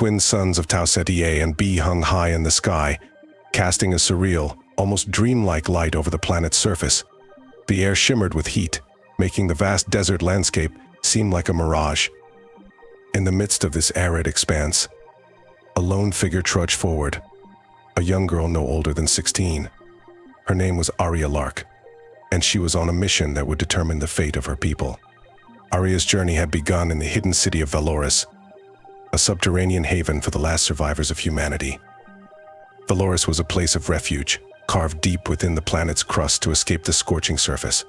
twin suns of Tau Ceti A and B hung high in the sky, casting a surreal, almost dreamlike light over the planet's surface. The air shimmered with heat, making the vast desert landscape seem like a mirage. In the midst of this arid expanse, a lone figure trudged forward, a young girl no older than 16. Her name was Aria Lark, and she was on a mission that would determine the fate of her people. Aria's journey had begun in the hidden city of Valoris, a subterranean haven for the last survivors of humanity. Valoris was a place of refuge, carved deep within the planet's crust to escape the scorching surface.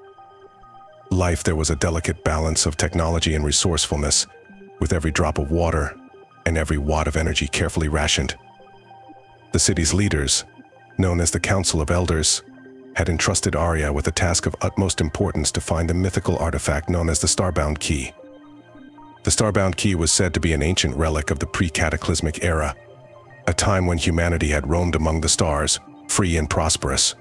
Life there was a delicate balance of technology and resourcefulness, with every drop of water and every watt of energy carefully rationed. The city's leaders, known as the Council of Elders, had entrusted Aria with a task of utmost importance to find the mythical artifact known as the Starbound Key. The Starbound Key was said to be an ancient relic of the pre-cataclysmic era, a time when humanity had roamed among the stars, free and prosperous.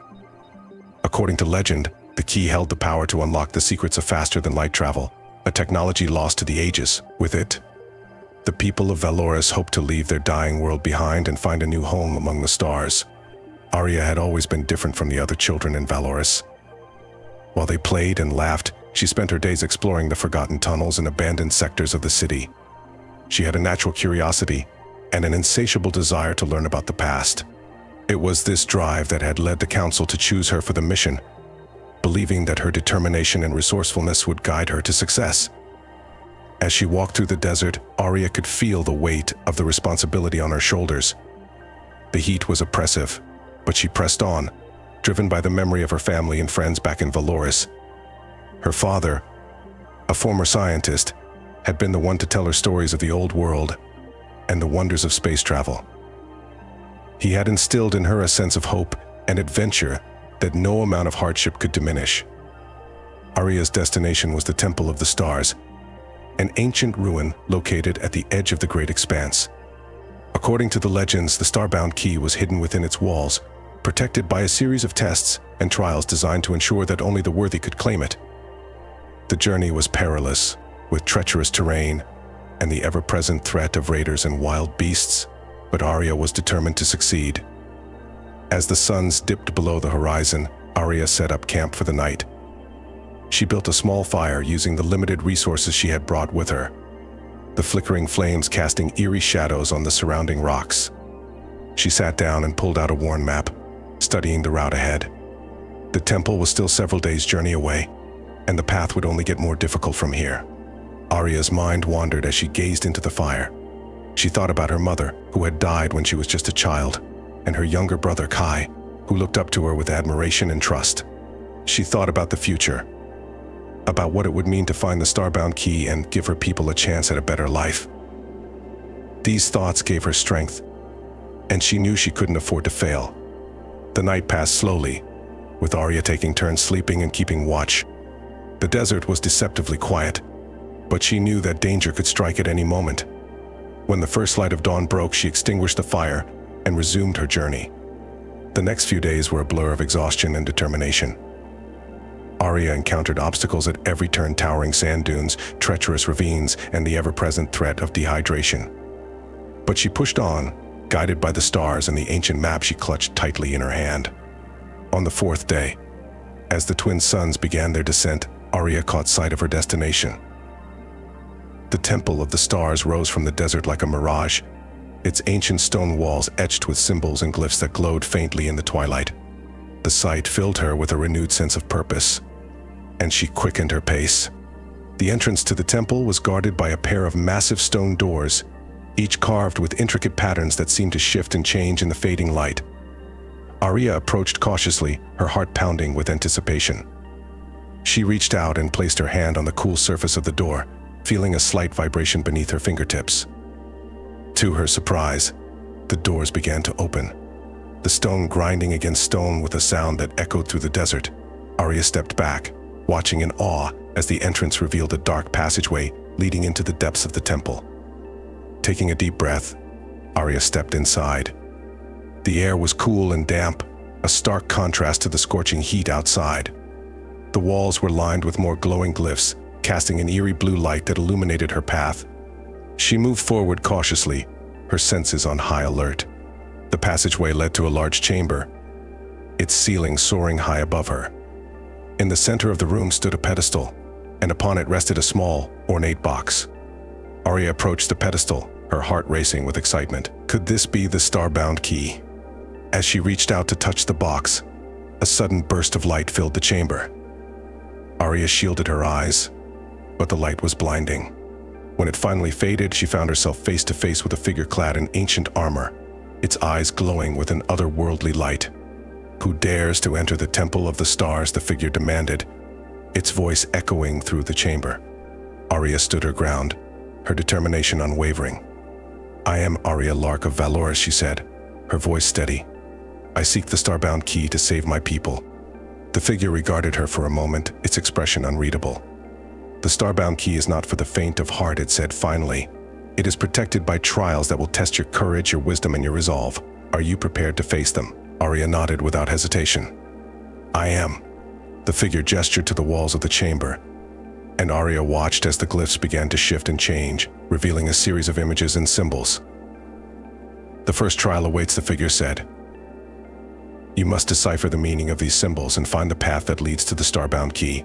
According to legend, the key held the power to unlock the secrets of faster-than-light travel, a technology lost to the ages. With it, the people of Valoris hoped to leave their dying world behind and find a new home among the stars. Aria had always been different from the other children in Valoris. While they played and laughed, she spent her days exploring the forgotten tunnels and abandoned sectors of the city. She had a natural curiosity and an insatiable desire to learn about the past. It was this drive that had led the council to choose her for the mission, believing that her determination and resourcefulness would guide her to success. As she walked through the desert, Aria could feel the weight of the responsibility on her shoulders. The heat was oppressive, but she pressed on, driven by the memory of her family and friends back in Valoris. Her father, a former scientist, had been the one to tell her stories of the old world and the wonders of space travel. He had instilled in her a sense of hope and adventure that no amount of hardship could diminish. Aria's destination was the Temple of the Stars, an ancient ruin located at the edge of the Great Expanse. According to the legends, the Starbound Key was hidden within its walls, protected by a series of tests and trials designed to ensure that only the worthy could claim it. The journey was perilous, with treacherous terrain and the ever-present threat of raiders and wild beasts, but Aria was determined to succeed. As the suns dipped below the horizon, Aria set up camp for the night. She built a small fire using the limited resources she had brought with her, the flickering flames casting eerie shadows on the surrounding rocks. She sat down and pulled out a worn map, studying the route ahead. The temple was still several days' journey away, and the path would only get more difficult from here. Aria's mind wandered as she gazed into the fire. She thought about her mother, who had died when she was just a child, and her younger brother Kai, who looked up to her with admiration and trust. She thought about the future, about what it would mean to find the Starbound Key and give her people a chance at a better life. These thoughts gave her strength, and she knew she couldn't afford to fail. The night passed slowly, with Aria taking turns sleeping and keeping watch. The desert was deceptively quiet, but she knew that danger could strike at any moment. When the first light of dawn broke, she extinguished the fire and resumed her journey. The next few days were a blur of exhaustion and determination. Aria encountered obstacles at every turn: towering sand dunes, treacherous ravines, and the ever-present threat of dehydration. But she pushed on, guided by the stars and the ancient map she clutched tightly in her hand. On the fourth day, as the twin suns began their descent, Aria caught sight of her destination. The Temple of the Stars rose from the desert like a mirage, its ancient stone walls etched with symbols and glyphs that glowed faintly in the twilight. The sight filled her with a renewed sense of purpose, and she quickened her pace. The entrance to the temple was guarded by a pair of massive stone doors, each carved with intricate patterns that seemed to shift and change in the fading light. Aria approached cautiously, her heart pounding with anticipation. She reached out and placed her hand on the cool surface of the door, feeling a slight vibration beneath her fingertips. To her surprise, the doors began to open, the stone grinding against stone with a sound that echoed through the desert. Aria stepped back, watching in awe as the entrance revealed a dark passageway leading into the depths of the temple. Taking a deep breath, Aria stepped inside. The air was cool and damp, a stark contrast to the scorching heat outside. The walls were lined with more glowing glyphs, casting an eerie blue light that illuminated her path. She moved forward cautiously, her senses on high alert. The passageway led to a large chamber, its ceiling soaring high above her. In the center of the room stood a pedestal, and upon it rested a small, ornate box. Aria approached the pedestal, her heart racing with excitement. Could this be the Starbound key? As she reached out to touch the box, a sudden burst of light filled the chamber. Aria shielded her eyes, but the light was blinding. When it finally faded, she found herself face to face with a figure clad in ancient armor, its eyes glowing with an otherworldly light. "Who dares to enter the Temple of the Stars?" the figure demanded, its voice echoing through the chamber. Aria stood her ground, her determination unwavering. "I am Aria Lark of Valoris," she said, her voice steady. "I seek the Starbound key to save my people." The figure regarded her for a moment, its expression unreadable. "The Starbound key is not for the faint of heart," it said finally. "It is protected by trials that will test your courage, your wisdom, and your resolve. Are you prepared to face them?" Aria nodded without hesitation. "I am." The figure gestured to the walls of the chamber, and Aria watched as the glyphs began to shift and change, revealing a series of images and symbols. "The first trial awaits," the figure said. "You must decipher the meaning of these symbols and find the path that leads to the Starbound key."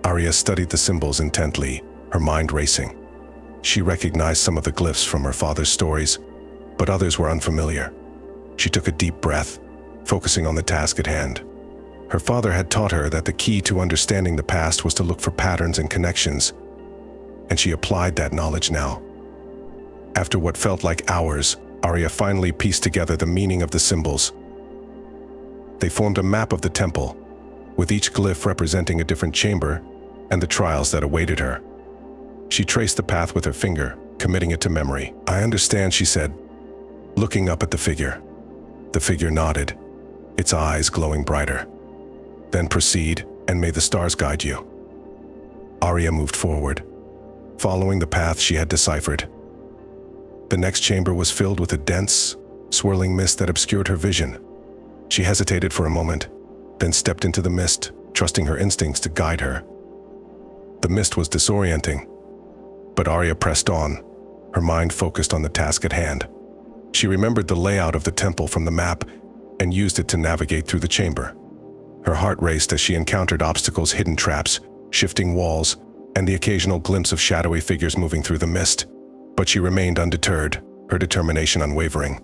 Aria studied the symbols intently, her mind racing. She recognized some of the glyphs from her father's stories, but others were unfamiliar. She took a deep breath, focusing on the task at hand. Her father had taught her that the key to understanding the past was to look for patterns and connections, and she applied that knowledge now. After what felt like hours, Aria finally pieced together the meaning of the symbols. They formed a map of the temple, with each glyph representing a different chamber and the trials that awaited her. She traced the path with her finger, committing it to memory. "I understand," she said, looking up at the figure. The figure nodded, its eyes glowing brighter. "Then proceed, and may the stars guide you." Aria moved forward, following the path she had deciphered. The next chamber was filled with a dense, swirling mist that obscured her vision. She hesitated for a moment, then stepped into the mist, trusting her instincts to guide her. The mist was disorienting, but Aria pressed on, her mind focused on the task at hand. She remembered the layout of the temple from the map and used it to navigate through the chamber. Her heart raced as she encountered obstacles, hidden traps, shifting walls, and the occasional glimpse of shadowy figures moving through the mist. But she remained undeterred, her determination unwavering.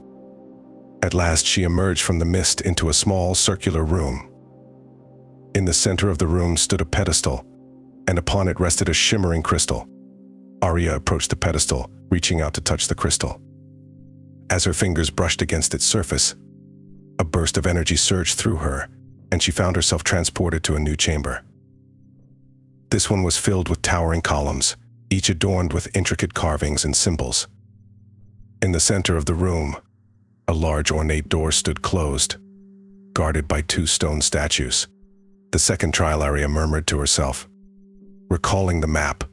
At last, she emerged from the mist into a small, circular room. In the center of the room stood a pedestal, and upon it rested a shimmering crystal. Aria approached the pedestal, reaching out to touch the crystal. As her fingers brushed against its surface, a burst of energy surged through her, and she found herself transported to a new chamber. This one was filled with towering columns, each adorned with intricate carvings and symbols. In the center of the room, a large ornate door stood closed, guarded by two stone statues. "The second trial," Aria murmured to herself. Recalling the map,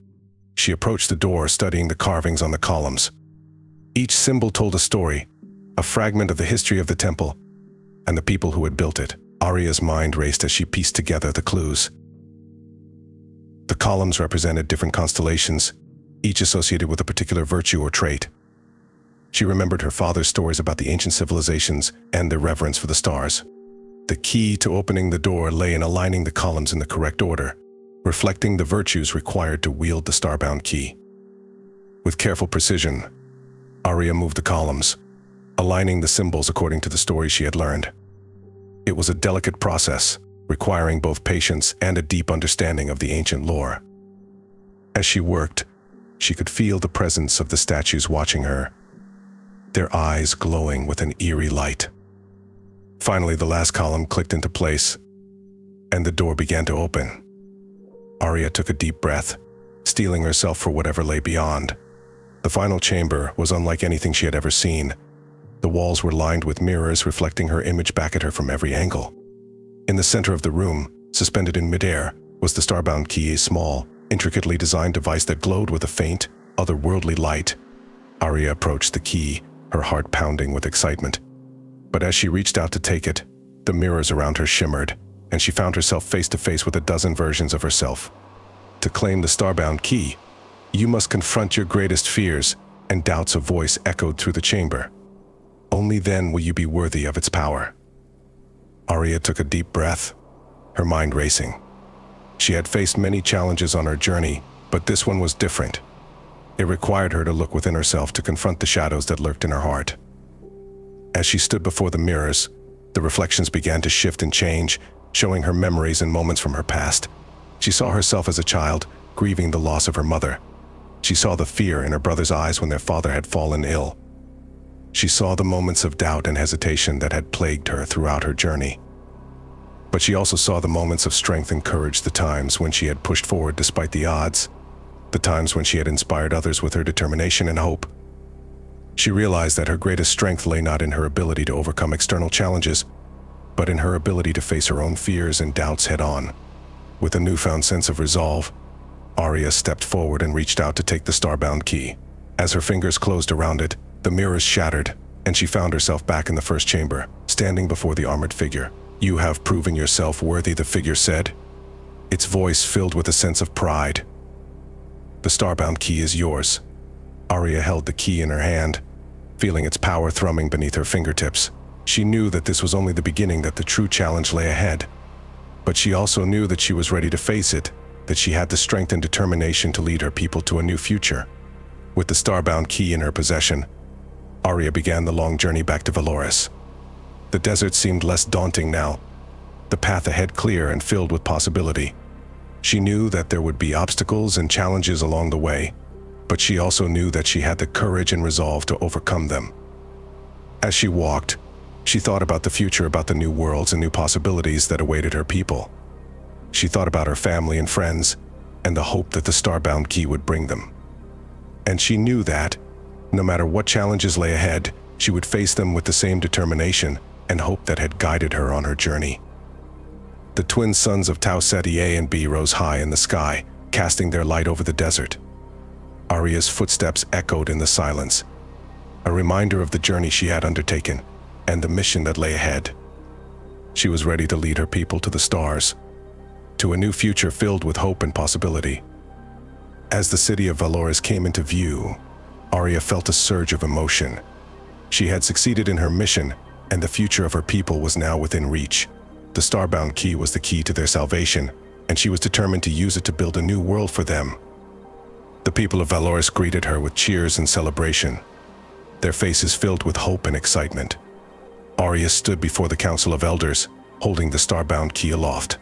she approached the door, studying the carvings on the columns. Each symbol told a story, a fragment of the history of the temple and the people who had built it. Aria's mind raced as she pieced together the clues. The columns represented different constellations, each associated with a particular virtue or trait. She remembered her father's stories about the ancient civilizations and their reverence for the stars. The key to opening the door lay in aligning the columns in the correct order, reflecting the virtues required to wield the Starbound key. With careful precision, Aria moved the columns, aligning the symbols according to the story she had learned. It was a delicate process, requiring both patience and a deep understanding of the ancient lore. As she worked, she could feel the presence of the statues watching her, their eyes glowing with an eerie light. Finally, the last column clicked into place, and the door began to open. Aria took a deep breath, steeling herself for whatever lay beyond. The final chamber was unlike anything she had ever seen. The walls were lined with mirrors reflecting her image back at her from every angle. In the center of the room, suspended in midair, was the Starbound key, a small, intricately designed device that glowed with a faint, otherworldly light. Aria approached the key, her heart pounding with excitement. But as she reached out to take it, the mirrors around her shimmered, and she found herself face to face with a dozen versions of herself. To claim the Starbound key, you must confront your greatest fears and doubts of voice echoed through the chamber. Only then will you be worthy of its power. Aria took a deep breath, her mind racing. She had faced many challenges on her journey, but this one was different. It required her to look within herself to confront the shadows that lurked in her heart. As she stood before the mirrors, the reflections began to shift and change, showing her memories and moments from her past. She saw herself as a child, grieving the loss of her mother. She saw the fear in her brother's eyes when their father had fallen ill. She saw the moments of doubt and hesitation that had plagued her throughout her journey. But she also saw the moments of strength and courage, the times when she had pushed forward despite the odds, the times when she had inspired others with her determination and hope. She realized that her greatest strength lay not in her ability to overcome external challenges, but in her ability to face her own fears and doubts head-on. With a newfound sense of resolve, Aria stepped forward and reached out to take the Starbound key. As her fingers closed around it, the mirrors shattered, and she found herself back in the first chamber, standing before the armored figure. "You have proven yourself worthy," the figure said, its voice filled with a sense of pride. "The Starbound key is yours." Aria held the key in her hand, feeling its power thrumming beneath her fingertips. She knew that this was only the beginning, that the true challenge lay ahead. But she also knew that she was ready to face it, that she had the strength and determination to lead her people to a new future. With the Starbound key in her possession, Aria began the long journey back to Valoris. The desert seemed less daunting now, the path ahead clear and filled with possibility. She knew that there would be obstacles and challenges along the way, but she also knew that she had the courage and resolve to overcome them. As she walked, she thought about the future, about the new worlds and new possibilities that awaited her people. She thought about her family and friends, and the hope that the Starbound key would bring them. And she knew that, no matter what challenges lay ahead, she would face them with the same determination and hope that had guided her on her journey. The twin suns of Tau Ceti A and B rose high in the sky, casting their light over the desert. Aria's footsteps echoed in the silence, a reminder of the journey she had undertaken and the mission that lay ahead. She was ready to lead her people to the stars, to a new future filled with hope and possibility. As the city of Valoris came into view, Aria felt a surge of emotion. She had succeeded in her mission, and the future of her people was now within reach. The Starbound key was the key to their salvation, and she was determined to use it to build a new world for them. The people of Valoris greeted her with cheers and celebration, their faces filled with hope and excitement. Aria stood before the Council of Elders, holding the Starbound key aloft.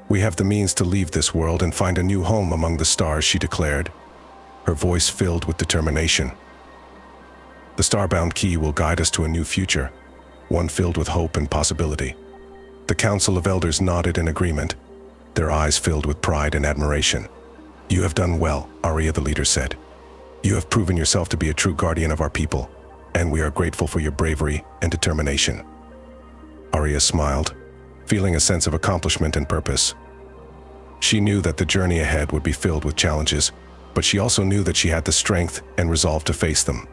"We have the means to leave this world and find a new home among the stars," she declared, her voice filled with determination. "The Starbound key will guide us to a new future, one filled with hope and possibility." The Council of Elders nodded in agreement, their eyes filled with pride and admiration. "You have done well," Aria the leader said. "You have proven yourself to be a true guardian of our people, and we are grateful for your bravery and determination." Aria smiled, feeling a sense of accomplishment and purpose. She knew that the journey ahead would be filled with challenges, but she also knew that she had the strength and resolve to face them.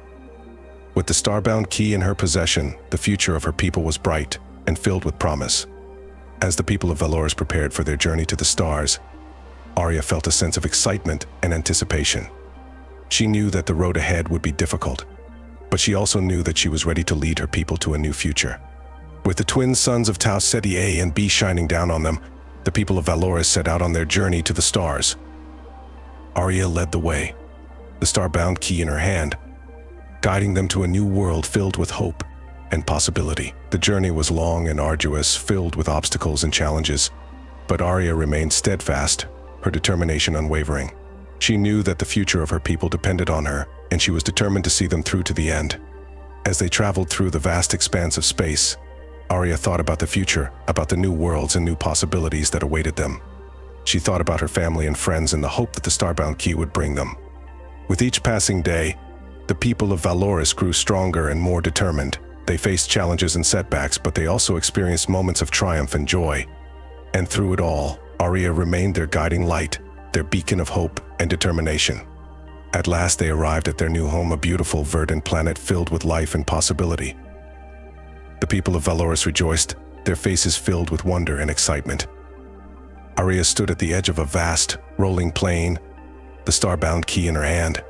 With the Starbound key in her possession, the future of her people was bright and filled with promise. As the people of Valoris prepared for their journey to the stars, Aria felt a sense of excitement and anticipation. She knew that the road ahead would be difficult, but she also knew that she was ready to lead her people to a new future. With the twin suns of Tau Ceti A and B shining down on them, the people of Valoris set out on their journey to the stars. Aria led the way, the Starbound key in her hand, guiding them to a new world filled with hope and possibility. The journey was long and arduous, filled with obstacles and challenges, but Aria remained steadfast, her determination unwavering. She knew that the future of her people depended on her, and she was determined to see them through to the end. As they traveled through the vast expanse of space, Aria thought about the future, about the new worlds and new possibilities that awaited them. She thought about her family and friends and the hope that the Starbound key would bring them. With each passing day, the people of Valoris grew stronger and more determined. They faced challenges and setbacks, but they also experienced moments of triumph and joy. And through it all, Aria remained their guiding light, their beacon of hope and determination. At last they arrived at their new home, a beautiful, verdant planet filled with life and possibility. The people of Valoris rejoiced, their faces filled with wonder and excitement. Aria stood at the edge of a vast, rolling plain, the Starbound key in her hand.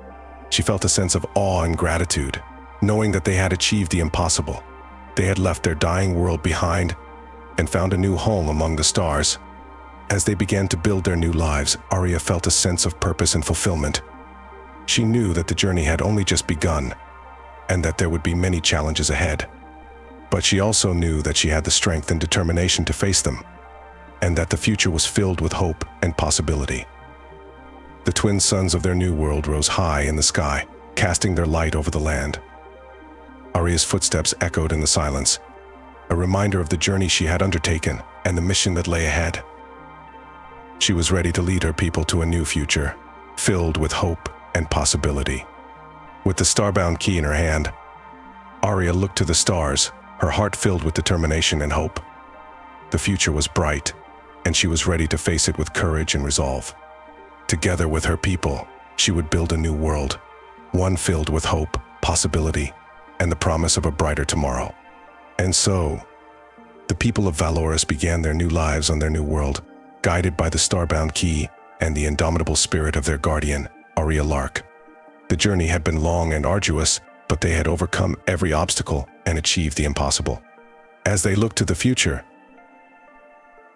She felt a sense of awe and gratitude, knowing that they had achieved the impossible. They had left their dying world behind and found a new home among the stars. As they began to build their new lives, Aria felt a sense of purpose and fulfillment. She knew that the journey had only just begun, and that there would be many challenges ahead. But she also knew that she had the strength and determination to face them, and that the future was filled with hope and possibility. The twin suns of their new world rose high in the sky, casting their light over the land. Aria's footsteps echoed in the silence, a reminder of the journey she had undertaken and the mission that lay ahead. She was ready to lead her people to a new future, filled with hope and possibility. With the Starbound key in her hand, Aria looked to the stars, her heart filled with determination and hope. The future was bright, and she was ready to face it with courage and resolve. Together with her people, she would build a new world, one filled with hope, possibility, and the promise of a brighter tomorrow. And so, the people of Valoris began their new lives on their new world, guided by the Starbound key and the indomitable spirit of their guardian, Aria Lark. The journey had been long and arduous, but they had overcome every obstacle and achieved the impossible. As they looked to the future,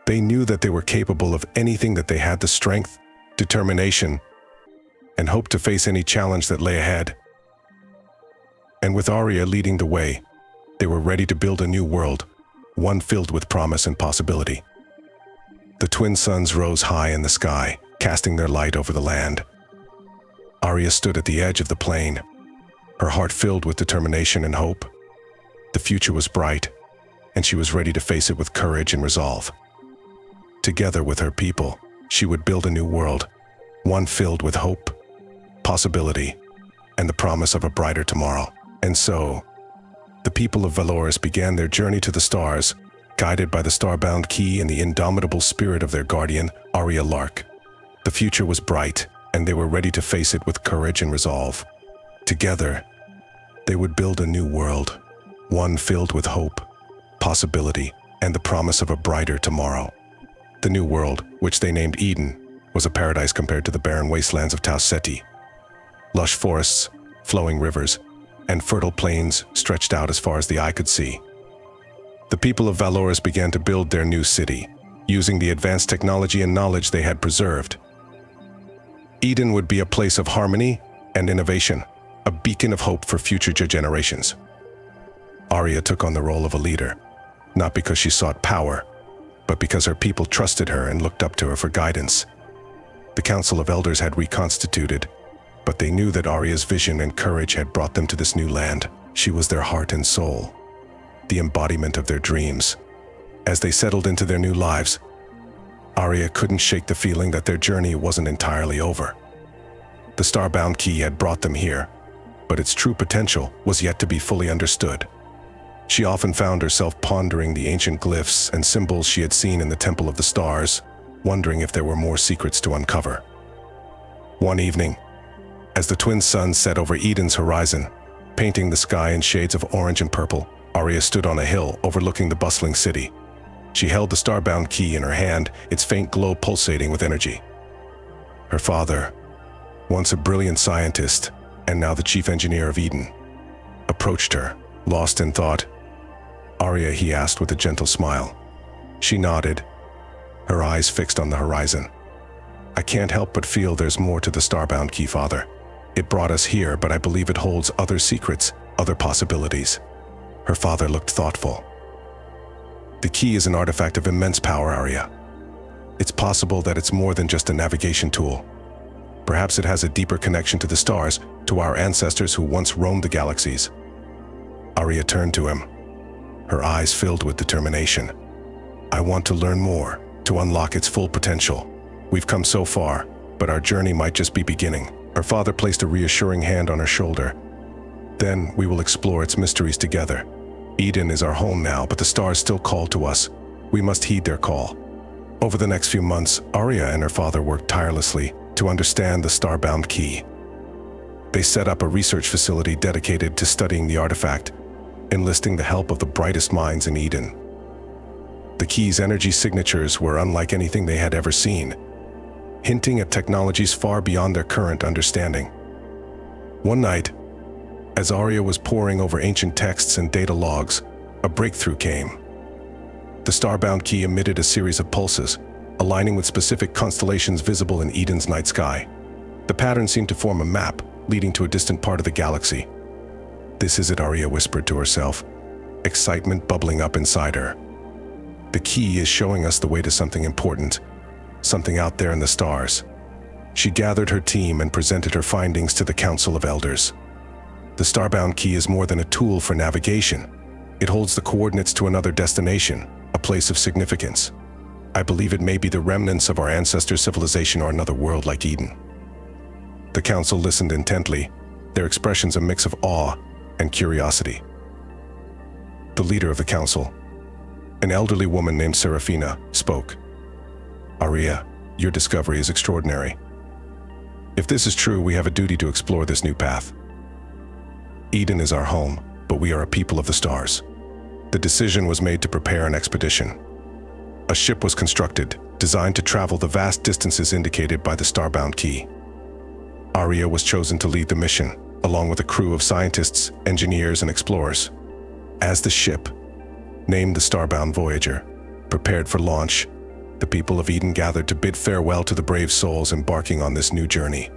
they knew that they were capable of anything, that they had the strength, determination, and hope to face any challenge that lay ahead. And with Aria leading the way, they were ready to build a new world, one filled with promise and possibility. The twin suns rose high in the sky, casting their light over the land. Aria stood at the edge of the plain, her heart filled with determination and hope. The future was bright, and she was ready to face it with courage and resolve. Together with her people, she would build a new world, one filled with hope, possibility, and the promise of a brighter tomorrow. And so, the people of Valoris began their journey to the stars, guided by the Starbound key and the indomitable spirit of their guardian, Aria Lark. The future was bright, and they were ready to face it with courage and resolve. Together, they would build a new world, one filled with hope, possibility, and the promise of a brighter tomorrow. The new world, which they named Eden, was a paradise compared to the barren wastelands of Tau Ceti. Lush forests, flowing rivers, and fertile plains stretched out as far as the eye could see. The people of Valoris began to build their new city, using the advanced technology and knowledge they had preserved. Eden would be a place of harmony and innovation, a beacon of hope for future generations. Aria took on the role of a leader, not because she sought power, but because her people trusted her and looked up to her for guidance. The Council of Elders had reconstituted, but they knew that Aria's vision and courage had brought them to this new land. She was their heart and soul, the embodiment of their dreams. As they settled into their new lives, Aria couldn't shake the feeling that their journey wasn't entirely over. The Starbound key had brought them here, but its true potential was yet to be fully understood. She often found herself pondering the ancient glyphs and symbols she had seen in the Temple of the Stars, wondering if there were more secrets to uncover. One evening, as the twin suns set over Eden's horizon, painting the sky in shades of orange and purple, Aria stood on a hill overlooking the bustling city. She held the Starbound key in her hand, its faint glow pulsating with energy. Her father, once a brilliant scientist and now the chief engineer of Eden, approached her, lost in thought. "Aria," he asked with a gentle smile. She nodded, her eyes fixed on the horizon. "I can't help but feel there's more to the Starbound key, Father. It brought us here, but I believe it holds other secrets, other possibilities." Her father looked thoughtful. "The key is an artifact of immense power, Aria. It's possible that it's more than just a navigation tool. Perhaps it has a deeper connection to the stars, to our ancestors who once roamed the galaxies." Aria turned to him, her eyes filled with determination. "I want to learn more, to unlock its full potential. We've come so far, but our journey might just be beginning." Her father placed a reassuring hand on her shoulder. "Then we will explore its mysteries together. Eden is our home now, but the stars still call to us. We must heed their call." Over the next few months, Aria and her father worked tirelessly to understand the Starbound key. They set up a research facility dedicated to studying the artifact, enlisting the help of the brightest minds in Eden. The key's energy signatures were unlike anything they had ever seen, hinting at technologies far beyond their current understanding. One night, as Aria was poring over ancient texts and data logs, a breakthrough came. The Starbound key emitted a series of pulses, aligning with specific constellations visible in Eden's night sky. The pattern seemed to form a map, leading to a distant part of the galaxy. "This is it," Aria whispered to herself, excitement bubbling up inside her. "The key is showing us the way to something important, something out there in the stars." She gathered her team and presented her findings to the Council of Elders. The Starbound key is more than a tool for navigation. It holds the coordinates to another destination, a place of significance. I believe it may be the remnants of our ancestors' civilization or another world like Eden. The council listened intently, their expressions a mix of awe and curiosity. The leader of the council, an elderly woman named Serafina, spoke. "Aria, your discovery is extraordinary. If this is true, we have a duty to explore this new path. Eden is our home, but we are a people of the stars." The decision was made to prepare an expedition. A ship was constructed, designed to travel the vast distances indicated by the Starbound key. Aria was chosen to lead the mission, along with a crew of scientists, engineers, and explorers. As the ship, named the Starbound Voyager, prepared for launch, the people of Eden gathered to bid farewell to the brave souls embarking on this new journey.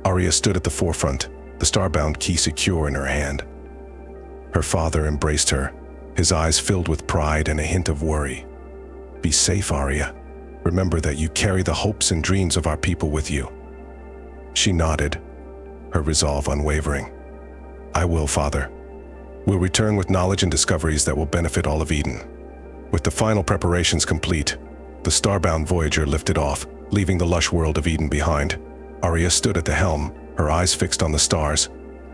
Aria stood at the forefront, the Starbound key secure in her hand. Her father embraced her, his eyes filled with pride and a hint of worry. "Be safe, Aria. Remember that you carry the hopes and dreams of our people with you." She nodded, her resolve unwavering. "I will, Father. We'll return with knowledge and discoveries that will benefit all of Eden." With the final preparations complete, the Starbound Voyager lifted off, leaving the lush world of Eden behind. Aria stood at the helm, her eyes fixed on the stars.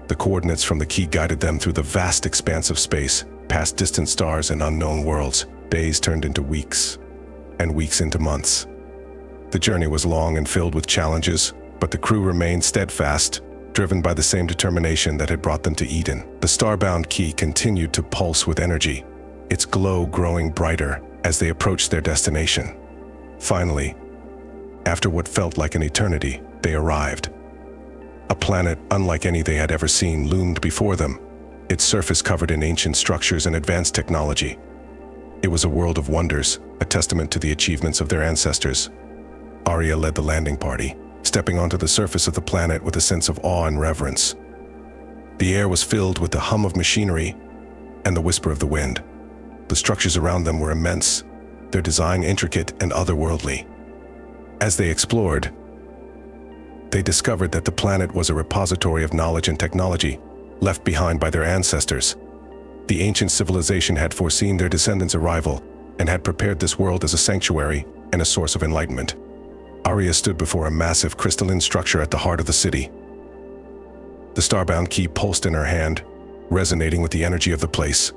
The coordinates from the key guided them through the vast expanse of space, past distant stars and unknown worlds. Days turned into weeks, and weeks into months. The journey was long and filled with challenges, but the crew remained steadfast, driven by the same determination that had brought them to Eden. The Starbound key continued to pulse with energy, its glow growing brighter as they approached their destination. Finally, after what felt like an eternity, they arrived. A planet unlike any they had ever seen loomed before them, its surface covered in ancient structures and advanced technology. It was a world of wonders, a testament to the achievements of their ancestors. Aria led the landing party, stepping onto the surface of the planet with a sense of awe and reverence. The air was filled with the hum of machinery and the whisper of the wind. The structures around them were immense, their design intricate and otherworldly. As they explored, they discovered that the planet was a repository of knowledge and technology left behind by their ancestors. The ancient civilization had foreseen their descendants' arrival and had prepared this world as a sanctuary and a source of enlightenment. Aria stood before a massive crystalline structure at the heart of the city. The Starbound key pulsed in her hand, resonating with the energy of the place.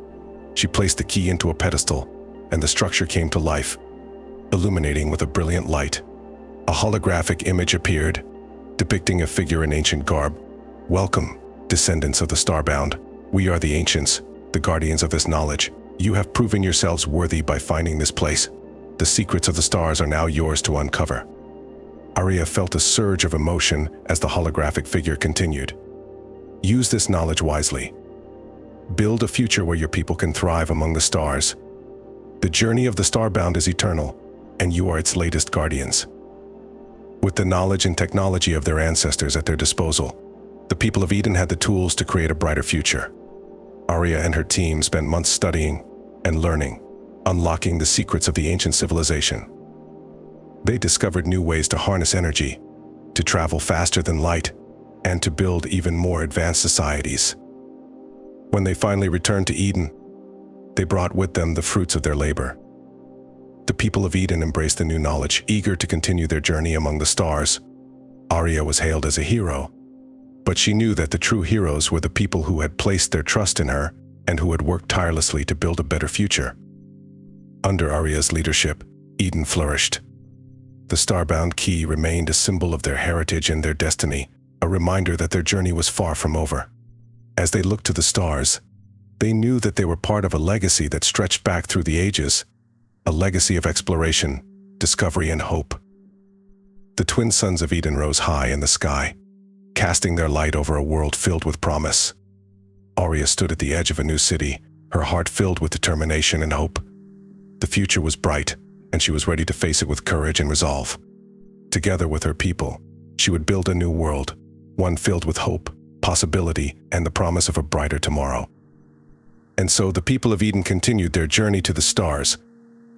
She placed the key into a pedestal, and the structure came to life, illuminating with a brilliant light. A holographic image appeared, depicting a figure in ancient garb. "Welcome, descendants of the Starbound. We are the ancients, the guardians of this knowledge. You have proven yourselves worthy by finding this place. The secrets of the stars are now yours to uncover." Aria felt a surge of emotion as the holographic figure continued. "Use this knowledge wisely. Build a future where your people can thrive among the stars. The journey of the Starbound is eternal, and you are its latest guardians." With the knowledge and technology of their ancestors at their disposal, the people of Eden had the tools to create a brighter future. Aria and her team spent months studying and learning, unlocking the secrets of the ancient civilization. They discovered new ways to harness energy, to travel faster than light, and to build even more advanced societies. When they finally returned to Eden, they brought with them the fruits of their labor. The people of Eden embraced the new knowledge, eager to continue their journey among the stars. Aria was hailed as a hero, but she knew that the true heroes were the people who had placed their trust in her and who had worked tirelessly to build a better future. Under Aria's leadership, Eden flourished. The Starbound key remained a symbol of their heritage and their destiny, a reminder that their journey was far from over. As they looked to the stars, they knew that they were part of a legacy that stretched back through the ages, a legacy of exploration, discovery, and hope. The twin suns of Eden rose high in the sky, casting their light over a world filled with promise. Aria stood at the edge of a new city, her heart filled with determination and hope. The future was bright, and she was ready to face it with courage and resolve. Together with her people, she would build a new world, one filled with hope, possibility, and the promise of a brighter tomorrow. And so the people of Eden continued their journey to the stars,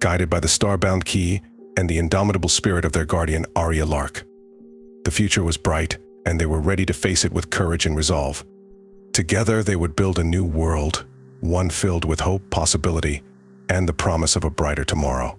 guided by the Starbound key and the indomitable spirit of their guardian, Aria Lark. The future was bright, and they were ready to face it with courage and resolve. Together they would build a new world, one filled with hope, possibility, and the promise of a brighter tomorrow.